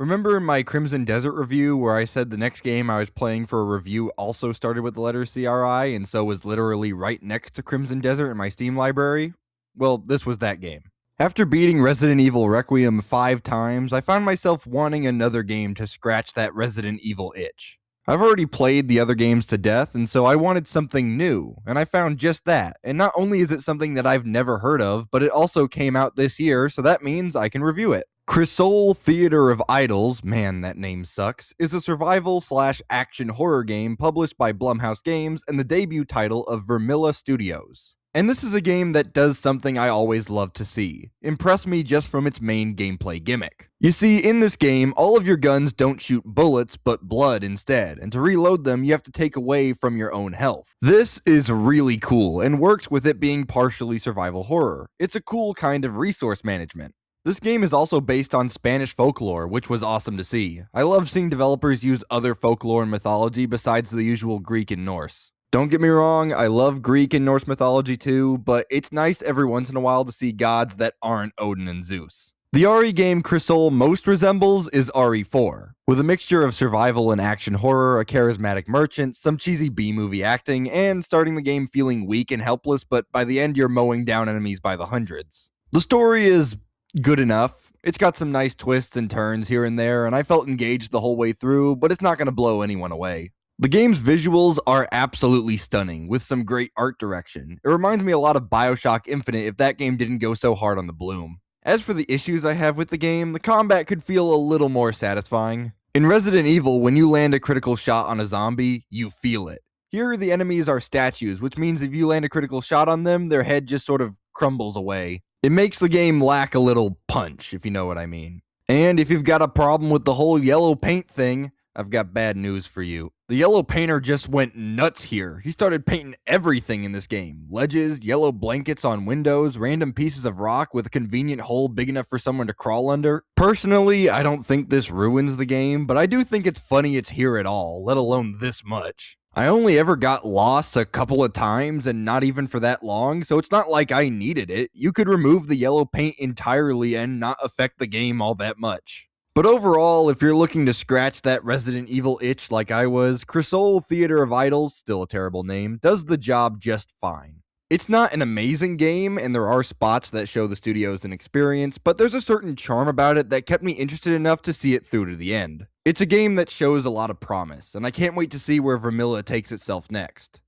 Remember in my Crimson Desert review where I said the next game I was playing for a review also started with the letter CRI and so was literally right next to Crimson Desert in my Steam library? Well, this was that game. After beating Resident Evil Requiem 5 times, I found myself wanting another game to scratch that Resident Evil itch. I've already played the other games to death, and so I wanted something new, and I found just that. And not only is it something that I've never heard of, but it also came out this year, so that means I can review it. Crisol Theater of Idols, man that name sucks, is a survival/action horror game published by Blumhouse Games and the debut title of Vermilla Studios. And this is a game that does something I always love to see, impress me just from its main gameplay gimmick. You see, in this game, all of your guns don't shoot bullets, but blood instead, and to reload them, you have to take away from your own health. This is really cool, and works with it being partially survival horror. It's a cool kind of resource management. This game is also based on Spanish folklore, which was awesome to see. I love seeing developers use other folklore and mythology besides the usual Greek and Norse. Don't get me wrong, I love Greek and Norse mythology too, but it's nice every once in a while to see gods that aren't Odin and Zeus. The RE game Crisol most resembles is RE4, with a mixture of survival and action horror, a charismatic merchant, some cheesy B-movie acting, and starting the game feeling weak and helpless, but by the end you're mowing down enemies by the hundreds. The story is good enough. It's got some nice twists and turns here and there, and I felt engaged the whole way through, but it's not going to blow anyone away. The game's visuals are absolutely stunning, with some great art direction. It reminds me a lot of BioShock Infinite if that game didn't go so hard on the bloom. As for the issues I have with the game, the combat could feel a little more satisfying. In Resident Evil, when you land a critical shot on a zombie, you feel it. Here, the enemies are statues, which means if you land a critical shot on them, their head just sort of crumbles away. It makes the game lack a little punch, if you know what I mean. And if you've got a problem with the whole yellow paint thing, I've got bad news for you. The yellow painter just went nuts here. He started painting everything in this game. Ledges, yellow blankets on windows, random pieces of rock with a convenient hole big enough for someone to crawl under. Personally, I don't think this ruins the game, but I do think it's funny it's here at all, let alone this much. I only ever got lost a couple of times and not even for that long, so it's not like I needed it. You could remove the yellow paint entirely and not affect the game all that much. But overall, if you're looking to scratch that Resident Evil itch like I was, Crisol Theater of Idols, still a terrible name, does the job just fine. It's not an amazing game, and there are spots that show the studio's inexperience, but there's a certain charm about it that kept me interested enough to see it through to the end. It's a game that shows a lot of promise, and I can't wait to see where Vermilla takes itself next.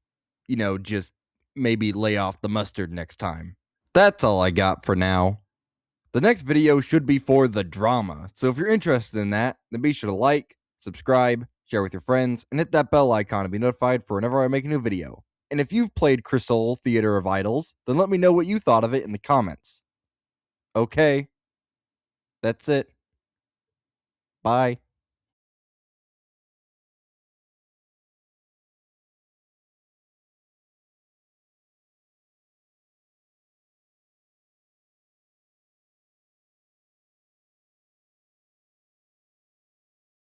You know, just maybe lay off the mustard next time. That's all I got for now. The next video should be for the drama, so if you're interested in that, then be sure to like, subscribe, share with your friends, and hit that bell icon to be notified for whenever I make a new video. And if you've played Crisol Theater of Idols, then let me know what you thought of it in the comments. Okay, that's it. Bye.